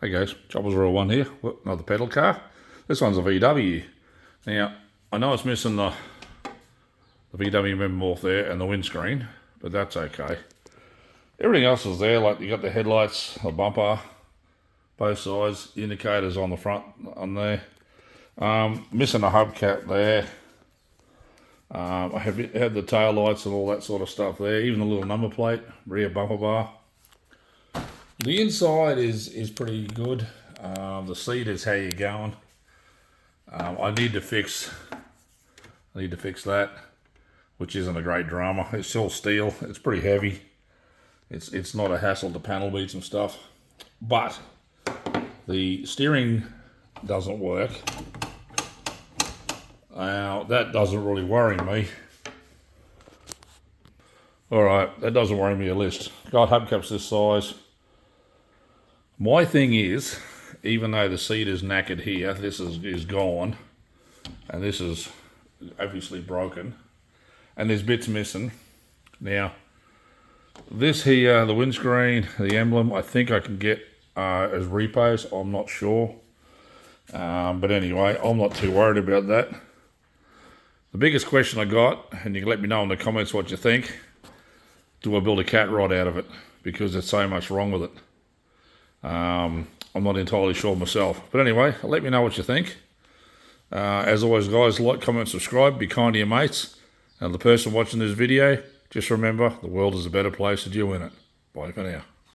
Hey guys, Choppers Royal One here. Another pedal car. This one's a VW. Now, I know it's missing the VW member off there and the windscreen, but that's okay. Everything else is there, like you got the headlights, the bumper, both sides, indicators on the front on there. Missing a hubcap there. I have the tail lights and all that sort of stuff there, even the little number plate, rear bumper bar. The inside is pretty good. The seat is how you're going. I need to fix that, which isn't a great drama. It's still steel. It's pretty heavy. It's not a hassle to panel beats and stuff. But the steering doesn't work. Now that doesn't really worry me. All right, that doesn't worry me a list. Got hubcaps this size. My thing is, even though the seat is knackered here, this is gone, and this is obviously broken, and there's bits missing. Now, this here, the windscreen, the emblem, I think I can get as repos. I'm not sure, but anyway, I'm not too worried about that. The biggest question I got, and you can let me know in the comments what you think, do I build a cat rod out of it? Because there's so much wrong with it. I'm not entirely sure myself. But anyway, let me know what you think. As always, guys, like, comment, subscribe. Be kind to your mates. And the person watching this video, just remember, the world is a better place if you win it. Bye for now.